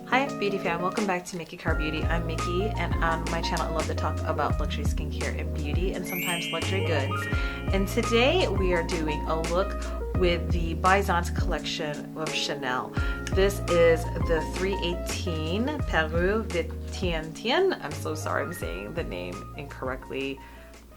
Hi beauty fan, welcome back to MikiCarrBeauty. I'm Miki, and on my channel I love to talk about luxury skincare and beauty and sometimes luxury goods. And today we are doing a look with the Byzance collection of Chanel. This is the 318 Parure Vénitienne. I'm so sorry I'm saying the name incorrectly.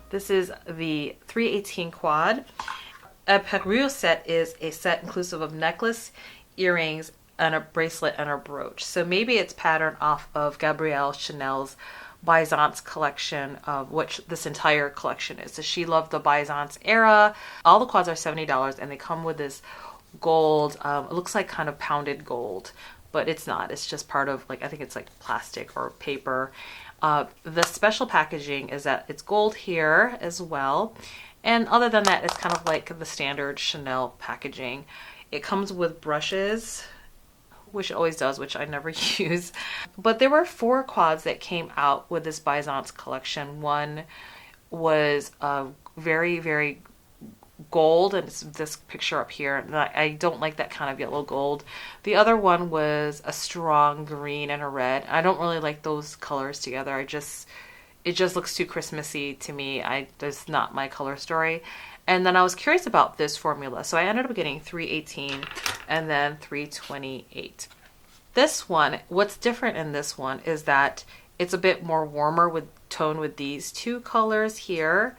This is the 318 quad. A Parure set is a set inclusive of necklace, earrings, and a bracelet and a brooch. So maybe it's patterned off of Gabrielle Chanel's Byzance collection, of which this entire collection is. So she loved the Byzance era. All the quads are $70 and they come with this gold. It looks like kind of pounded gold, but it's not. It's just part of, like, I think it's like plastic or paper. The special packaging is that it's gold here as well. And other than that, it's kind of like the standard Chanel packaging. It comes with brushes, which it always does, which I never use. But there were 4 quads that came out with this Byzance collection. One was very, very gold, and it's this picture up here. And I don't like that kind of yellow gold. The other one was a strong green and a red. I don't really like those colors together. It just looks too Christmassy to me. That's not my color story. And then I was curious about this formula, so I ended up getting 318 and then 328. This one, what's different in this one is that it's a bit more warmer with tone with these 2 colors here.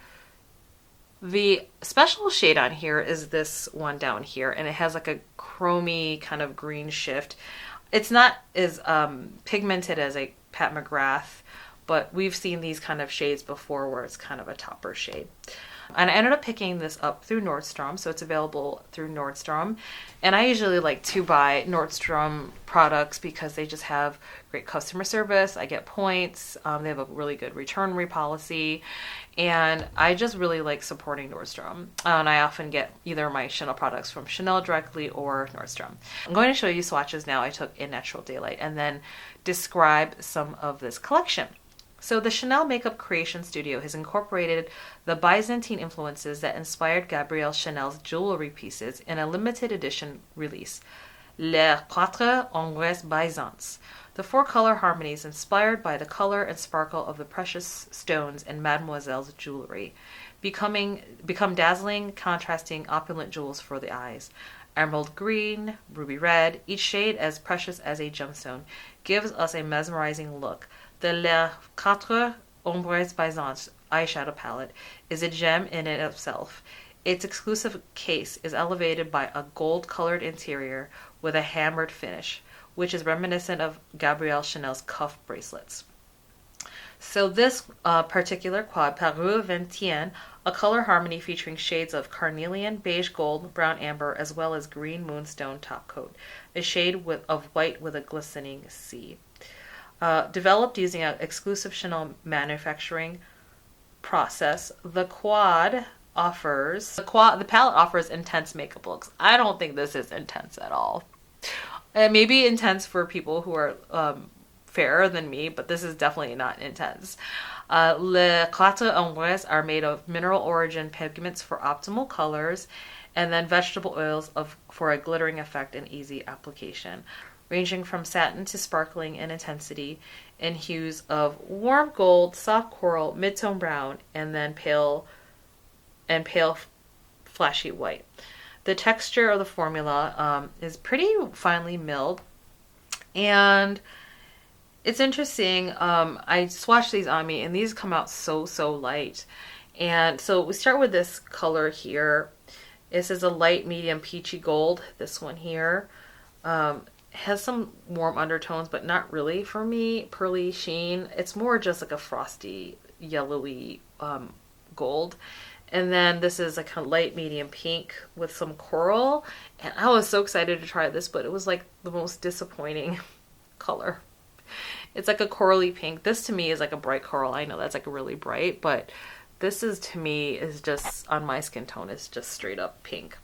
The special shade on here is this one down here, and it has like a chromy kind of green shift. It's not as pigmented as a Pat McGrath, but we've seen these kind of shades before where it's kind of a topper shade. And I ended up picking this up through Nordstrom, so it's available through Nordstrom. And I usually like to buy Nordstrom products because they just have great customer service. I get points. They have a really good return policy. And I just really like supporting Nordstrom. And I often get either my Chanel products from Chanel directly or Nordstrom. I'm going to show you swatches now I took in Natural Daylight and then describe some of this collection. So the Chanel Makeup Creation Studio has incorporated the Byzantine influences that inspired Gabrielle Chanel's jewelry pieces in a limited edition release, Les 4 Ombres Byzance. The 4 color harmonies inspired by the color and sparkle of the precious stones in Mademoiselle's jewelry become dazzling, contrasting, opulent jewels for the eyes. Emerald green, ruby red, each shade as precious as a gemstone, gives us a mesmerizing look. The Les 4 Ombres Byzance eyeshadow palette is a gem in and of itself. Its exclusive case is elevated by a gold-colored interior with a hammered finish, which is reminiscent of Gabrielle Chanel's cuff bracelets. So this particular quad, Parure Vénitienne, a color harmony featuring shades of carnelian, beige gold, brown amber, as well as green moonstone top coat, a shade of white with a glistening sea. Developed using an exclusive Chanel manufacturing process, the palette offers intense makeup looks. I don't think this is intense at all. It may be intense for people who are fairer than me, but this is definitely not intense. Les 4 Ombres are made of mineral origin pigments for optimal colors, and then vegetable oils for a glittering effect and easy application, ranging from satin to sparkling in intensity, in hues of warm gold, soft coral, mid-tone brown, and then pale flashy white. The texture of the formula is pretty finely milled, and it's interesting. I swatched these on me, and these come out so light. And so we start with this color here. This is a light medium peachy gold. This one here has some warm undertones, but not really for me. Pearly sheen. It's more just like a frosty, yellowy gold. And then this is like a light medium pink with some coral. And I was so excited to try this, but it was like the most disappointing color. It's like a corally pink. This to me is like a bright coral. I know that's like really bright, but this is, to me, is just, on my skin tone, is just straight up pink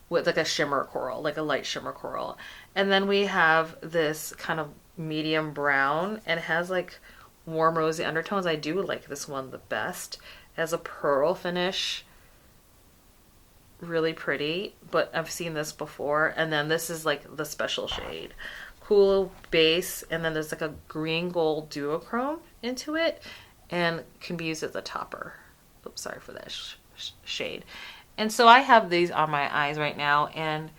with like a shimmer coral, like a light shimmer coral. And then we have this kind of medium brown, and it has like warm rosy undertones. I do like this one the best. It has a pearl finish, really pretty, but I've seen this before. And then this is like the special shade cool base, and then there's like a green gold duochrome into it, and can be used as a topper. Oops, sorry for that shade. And so I have these on my eyes right now, and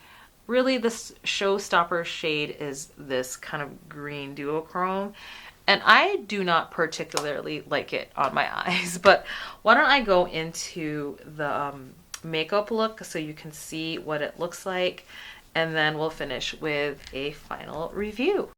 really this showstopper shade is this kind of green duochrome. And I do not particularly like it on my eyes, but why don't I go into the makeup look so you can see what it looks like, and then we'll finish with a final review.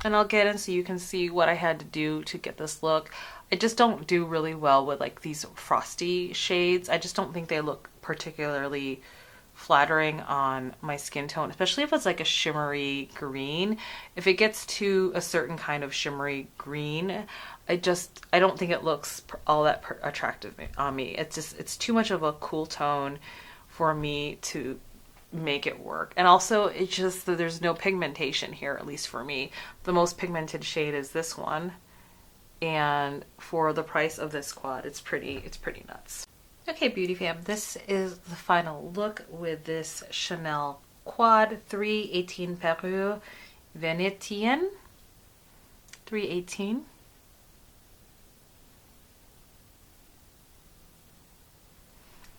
And I'll get in so you can see what I had to do to get this look. I just don't do really well with like these frosty shades. I just don't think they look particularly flattering on my skin tone, especially if it's like a shimmery green. If it gets to a certain kind of shimmery green, I don't think it looks all that attractive on me. It's too much of a cool tone for me to make it work. And also it's just that there's no pigmentation here, at least for me. The most pigmented shade is this one, and for the price of this quad, it's pretty nuts. Okay, beauty fam, this is the final look with this Chanel quad 318 Parure Vénitienne 318.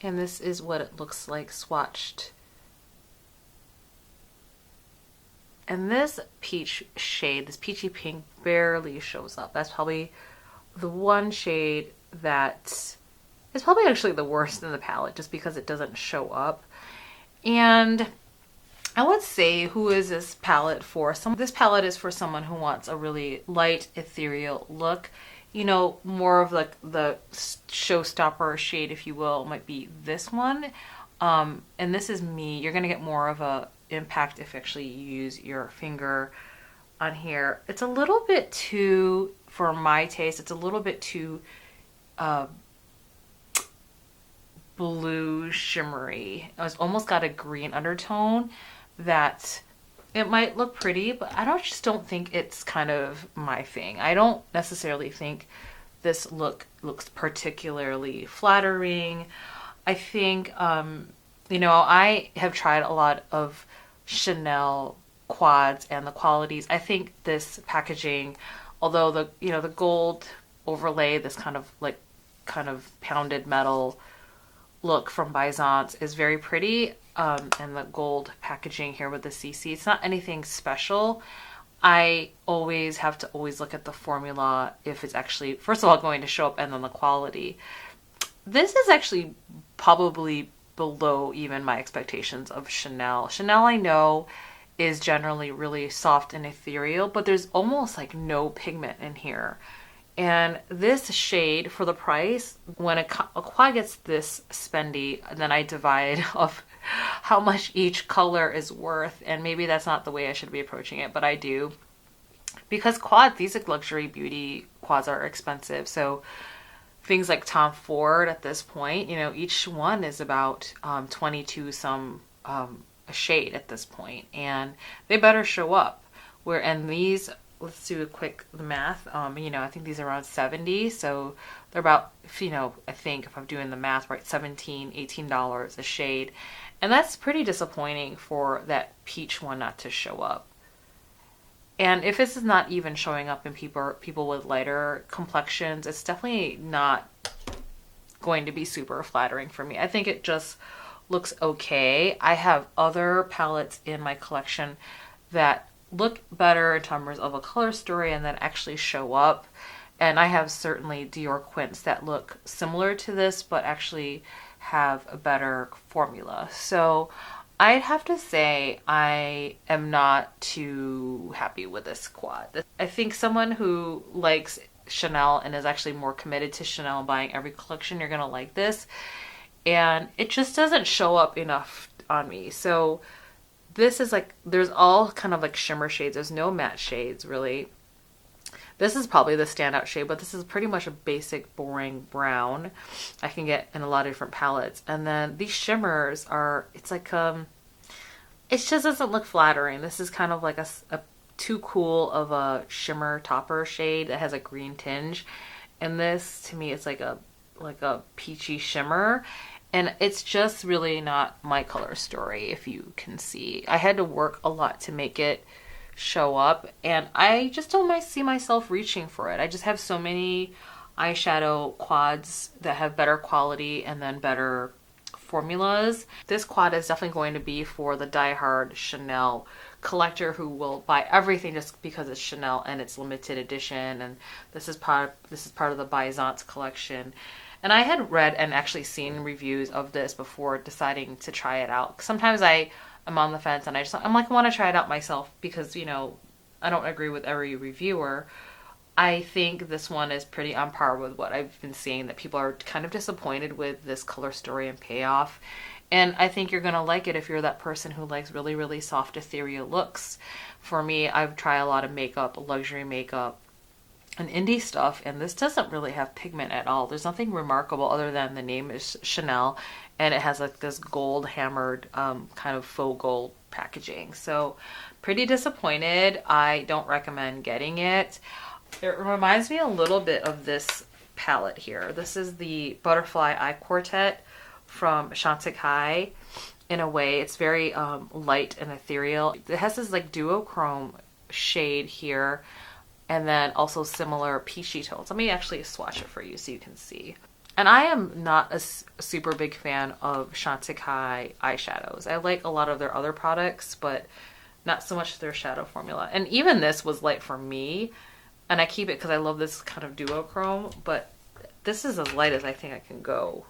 And this is what it looks like swatched. And this peach shade, this peachy pink, barely shows up. That's probably the one shade that is probably actually the worst in the palette, just because it doesn't show up. And I would say, who is this palette for? This palette is for someone who wants a really light, ethereal look. You know, more of like the showstopper shade, if you will, might be this one. And this is me. You're gonna get more of a impact if actually you use your finger on here. It's a little bit too, for my taste, it's a little bit too blue shimmery. It's almost got a green undertone that it might look pretty, but just don't think it's kind of my thing. I don't necessarily think this looks particularly flattering. I think you know, I have tried a lot of Chanel quads and the qualities. I think this packaging, although the gold overlay, this kind of pounded metal look from Byzance is very pretty. and the gold packaging here with the CC. It's not anything special. I always have to look at the formula if it's actually, first of all, going to show up, and then the quality. This is actually probably below even my expectations of Chanel. Chanel, I know, is generally really soft and ethereal, but there's almost like no pigment in here. And this shade, for the price, when a quad gets this spendy, then I divide of how much each color is worth. And maybe that's not the way I should be approaching it, but I do. Because these luxury beauty quads are expensive. So things like Tom Ford at this point, you know, each one is about 22 some a shade at this point, and they better show up. And these, let's do a quick math. You know, I think these are around 70, so they're about, you know, I think if I'm doing the math right, $18 a shade. And that's pretty disappointing for that peach one not to show up. And if this is not even showing up in people with lighter complexions, it's definitely not going to be super flattering for me. I think it just looks okay. I have other palettes in my collection that look better in terms of a color story and that actually show up. And I have certainly Dior Quints that look similar to this, but actually have a better formula. So I'd have to say I am not too happy with this quad. I think someone who likes Chanel and is actually more committed to Chanel and buying every collection, you're gonna like this. And it just doesn't show up enough on me. So this is like, there's all kind of like shimmer shades. There's no matte shades really. This is probably the standout shade, but this is pretty much a basic boring brown I can get in a lot of different palettes. And then these shimmers are, it's like, it just doesn't look flattering. This is kind of like a too cool of a shimmer topper shade that has a green tinge. And this, to me, it's like a peachy shimmer. And it's just really not my color story, if you can see. I had to work a lot to make it show up, and I just don't see myself reaching for it. I just have so many eyeshadow quads that have better quality and then better formulas. This quad is definitely going to be for the diehard Chanel collector who will buy everything just because it's Chanel and it's limited edition, and this is part of the Byzance collection. And I had read and actually seen reviews of this before deciding to try it out. Sometimes I'm on the fence and I want to try it out myself because, you know, I don't agree with every reviewer. I think this one is pretty on par with what I've been seeing, that people are kind of disappointed with this color story and payoff. And I think you're going to like it if you're that person who likes really, really soft, ethereal looks. For me, I've tried a lot of makeup, luxury makeup, and indie stuff, and this doesn't really have pigment at all. There's nothing remarkable other than the name is Chanel, and it has like this gold hammered kind of faux gold packaging. So pretty disappointed. I don't recommend getting it. It reminds me a little bit of this palette here. This is the Butterfly Eye Quartet from Chantecaille. In a way, it's very light and ethereal. It has this like duochrome shade here, and then also similar peachy tones. Let me actually swatch it for you so you can see. And I am not a super big fan of Chantecaille eyeshadows. I like a lot of their other products, but not so much their shadow formula. And even this was light for me, and I keep it because I love this kind of duochrome, but this is as light as I think I can go.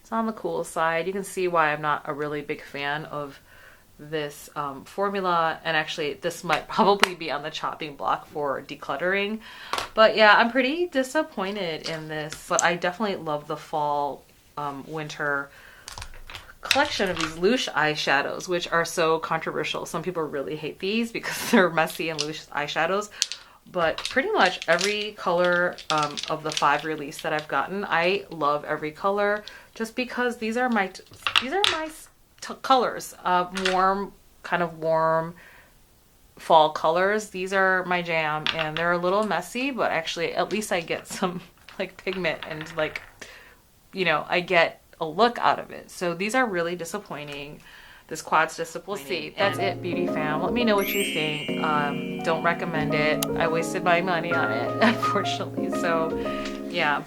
It's on the cool side. You can see why I'm not a really big fan of this formula, and actually this might probably be on the chopping block for decluttering. But yeah, I'm pretty disappointed in this, but I definitely love the fall winter collection of these loose eyeshadows, which are so controversial. Some people really hate these because they're messy and loose eyeshadows, but pretty much every color of the 5 release that I've gotten, I love every color just because these are my colors. Warm, kind of warm fall colors. These are my jam, and they're a little messy, but actually at least I get some like pigment and like, you know, I get a look out of it. So these are really disappointing This quad's disappointing. We'll see. That's it, beauty fam. Let me know what you think. Don't recommend it. I wasted my money on it, unfortunately. So, yeah.